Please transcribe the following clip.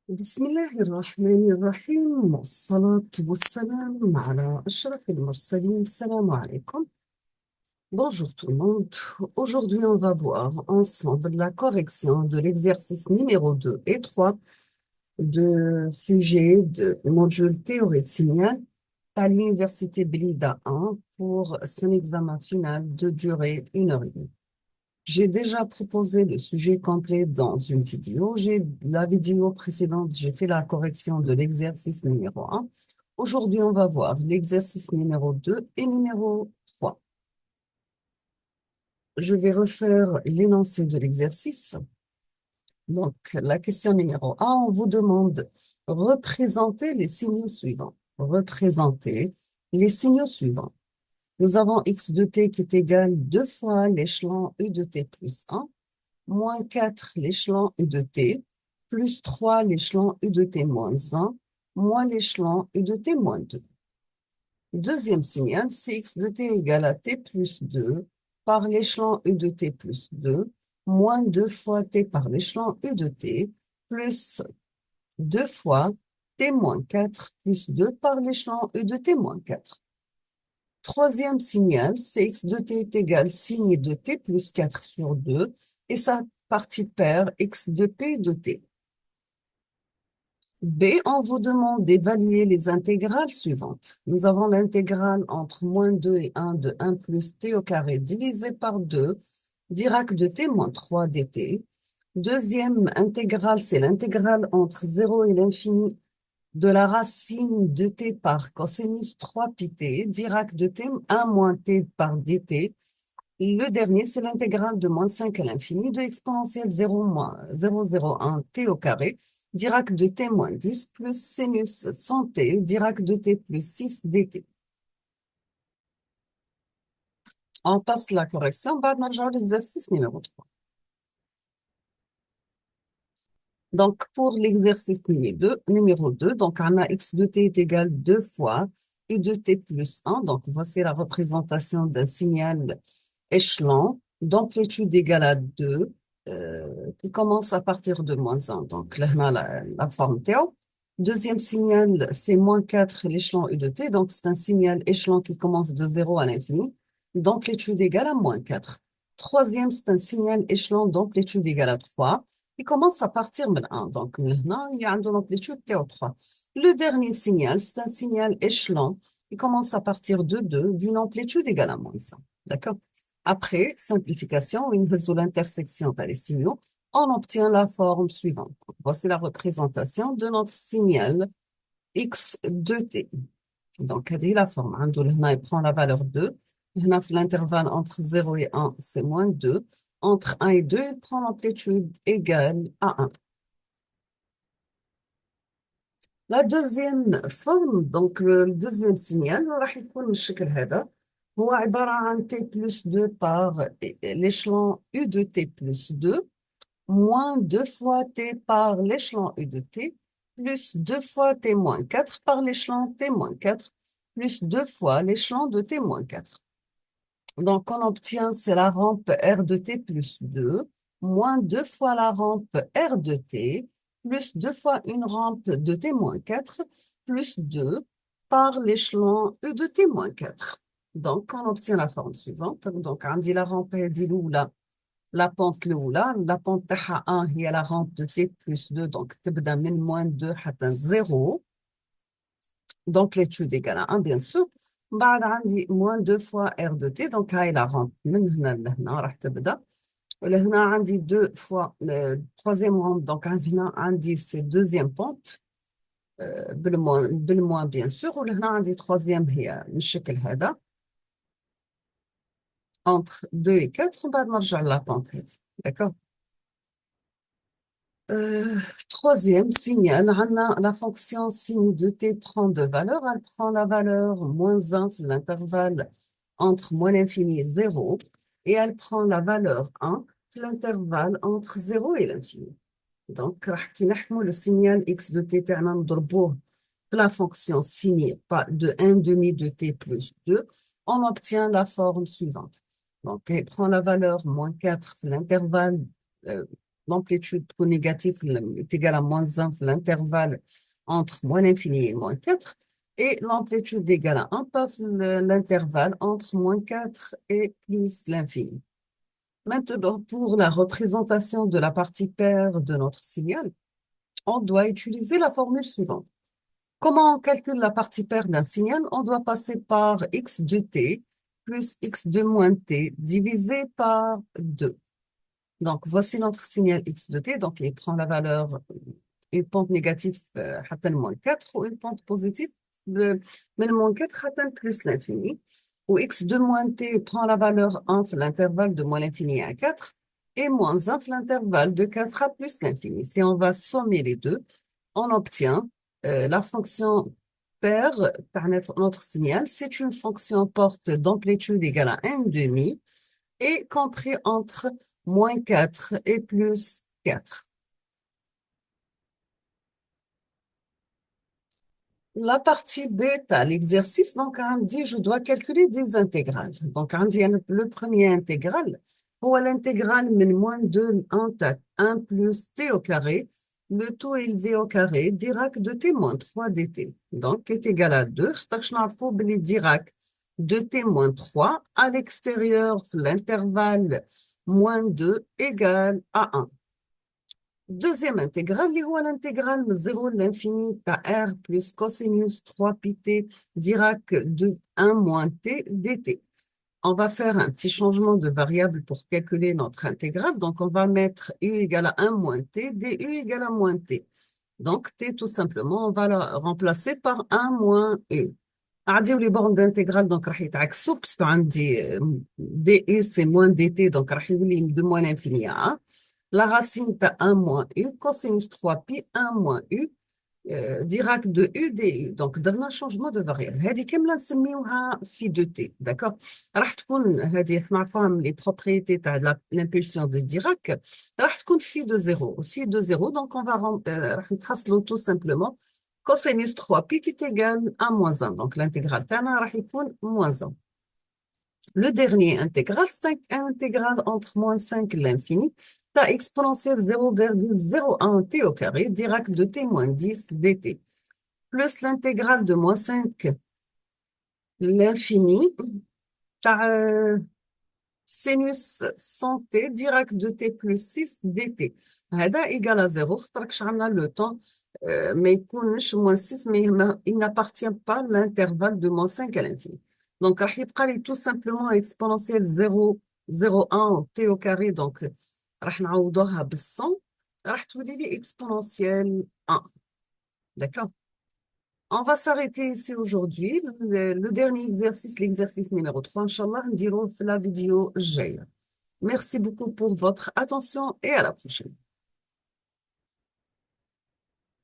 بسم الله الرحمن الرحيم والصلاة والسلام على أشرف المرسلين. السلام عليكم. Bonjour tout le monde. Aujourd'hui, on va voir ensemble la correction de l'exercice numéro 2 et 3 de sujet de module théorie de signal à l'université Blida 1 pour son examen final de durée 1 heure et demie. J'ai déjà proposé le sujet complet dans une vidéo. La vidéo précédente, j'ai fait la correction de l'exercice numéro 1. Aujourd'hui, on va voir l'exercice numéro 2 et numéro 3. Je vais refaire l'énoncé de l'exercice. Donc, la question numéro 1, on vous demande représenter les signaux suivants. Représenter les signaux suivants. Nous avons x de t qui est égal 2 fois l'échelon u de t plus 1, moins 4 l'échelon u de t, plus 3 l'échelon u de t moins 1, moins l'échelon u de t moins 2. Deuxième signal, c'est x de t égale à t plus 2 par l'échelon u de t plus 2, moins 2 fois t par l'échelon u de t, plus 2 fois t moins 4 plus 2 par l'échelon u de t moins 4. Troisième signal, c'est x de t est égal signe de t plus 4 sur 2 et sa partie paire x de p de t. B, on vous demande d'évaluer les intégrales suivantes. Nous avons l'intégrale entre moins 2 et 1 de 1 plus t au carré divisé par 2 Dirac de t moins 3 dt. Deuxième intégrale, c'est l'intégrale entre 0 et l'infini de la racine de t par cosinus 3 pi t, Dirac de t 1 moins t par dt. Le dernier, c'est l'intégrale de moins 5 à l'infini de exponentielle 0 moins 0,01 t au carré, Dirac de t moins 10 plus sinus 100 t, Dirac de t plus 6 dt. On passe la correction, بعد نرجع l'exercice numéro 3. Donc, pour l'exercice numéro 2, donc on a x de t est égal 2 fois u de t plus 1. Donc, voici la représentation d'un signal échelon d'amplitude égale à 2 qui commence à partir de moins 1. Donc, là, on a la forme Théo. Deuxième signal, c'est moins 4, l'échelon u de t. Donc, c'est un signal échelon qui commence de 0 à l'infini, d'amplitude égale à moins 4. Troisième, c'est un signal échelon d'amplitude égale à 3 qui commence à partir de 1. Donc, maintenant, il y a une amplitude TO3. Le dernier signal, c'est un signal échelon qui commence à partir de 2 d'une amplitude égale à moins 1. D'accord? Après, simplification, une résout l'intersection des signaux, on obtient la forme suivante. Voici la représentation de notre signal x de t. Donc, هذه la forme. عندو لهنا, il prend la valeur 2. هنا, l'intervalle entre 0 et 1, c'est moins 2. Entre 1 et 2, il prend l'amplitude égale à 1. La deuxième forme, donc le deuxième signal, راح يكون بالشكل هذا. هو عبارة عن t plus 2 par l'échelon u de t plus 2, moins 2 fois t par l'échelon u de t, plus 2 fois t moins 4 par l'échelon t moins 4, plus 2 fois l'échelon de t moins 4. Donc, on obtient, c'est la rampe R de t plus 2, moins 2 fois la rampe R de t, plus 2 fois une rampe de t moins 4, plus 2 par l'échelon U de t moins 4. Donc, on obtient la forme suivante. Donc, on dit la rampe dit la pente l'oula, la pente تاعها 1 هي la rampe de t plus 2, donc تبدا من moins 2 حتى 0. Donc, l'étude égale à 1, bien sûr. بعد عندي moins 2 fois R de T, donc هاي la rampe من هنا لهنا راح تبدا. ولهنا عندي 2 fois le troisième rampe, donc هنا عندي c'est deuxième pente بالموان bien sûr. ولهنا عندي troisième هي بالشكل هذا entre 2 et 4 وبعد نرجع la pente هذه. D'accord? Troisième signal, la fonction signe de t prend deux valeurs. Elle prend la valeur moins 1 l'intervalle entre moins l'infini et 0 et elle prend la valeur 1 l'intervalle entre 0 et l'infini. Donc, كي نحمل le signal x de t تاعنا نضربوه la fonction signée de 1 demi de t plus 2, on obtient la forme suivante. Donc, elle prend la valeur moins 4 l'intervalle l'amplitude négative est égale à moins 1, l'intervalle entre moins l'infini et moins 4, et l'amplitude égale à 1 par l'intervalle entre moins 4 et plus l'infini. Maintenant, pour la représentation de la partie paire de notre signal, on doit utiliser la formule suivante. Comment on calcule la partie paire d'un signal? On doit passer par x de t plus x de moins t divisé par 2. Donc, voici notre signal x de t. Donc, il prend la valeur, une pente négative, حتى moins 4, ou une pente positive, من moins 4 حتى plus l'infini. Où x de moins t prend la valeur 1, l'intervalle de moins l'infini à 4, et moins 1, l'intervalle de 4 à plus l'infini. Si on va sommer les deux, on obtient la fonction paire, notre signal, c'est une fonction porte d'amplitude égale à 1 demi, et compris entre moins 4 et plus 4. La partie bêta, l'exercice, donc, on dit, je dois calculer des intégrales. Donc, on dit, le premier intégral, ou l'intégrale من moins 2 en 1 plus t au carré, le tout élevé au carré, Dirac de t moins 3 dt. Donc, est égal à 2. خاطرش نعرفوا بلي Dirac de t moins 3 à l'extérieur, l'intervalle moins 2 égale à 1. Deuxième intégrale, اللي هو l'intégrale de 0 à l'infini de r plus cosinus 3 pt Dirac de 1 moins t dt. On va faire un petit changement de variable pour calculer notre intégrale. Donc, on va mettre u égale à 1 moins t, du égale à moins t. Donc, t, tout simplement, on va la remplacer par 1 moins u. عادي les bornes d'intégrale donc راح يتعكسوا parce que عندي du c'est moins dt donc راح يولي de moins l'infini à 1. La racine de 1 moins u, cosinus 3pi, 1 moins u, Dirac de u du. Donc, درنا changement de variable. هذه كاملة نسميوها phi de t, d'accord? راح تكون هذه نعرفوها les propriétés تاع l'impulsion de Dirac, راح تكون phi de 0. Phi de 0, donc on va راح نتحصلوا tout simplement cosinus 3pi qui est égal à moins 1. Donc, l'intégrale تاعنا راح يكون moins 1. Le dernier intégral, c'est un intégral entre moins 5 et l'infini. Ta exponentielle 0,01 t au carré, Dirac de t moins 10 dt. Plus l'intégrale de moins 5 l'infini, ta sinus 100 t, Dirac de t plus 6 dt. هذا égal à 0, خاطركش عندنا le temps, mais يكونش moins 6, mais il n'appartient pas à l'intervalle de moins 5 à l'infini. Donc, راح يبقى لي tout simplement exponentielle 0,01 t au carré, donc راح نعوضوها بال100, راح تولي لي exponentielle 1. D'accord? On va s'arrêter ici aujourd'hui. Le dernier exercice, l'exercice numéro 3, Inch'Allah, نديروه في la vidéo الجاية. Merci beaucoup pour votre attention et à la prochaine.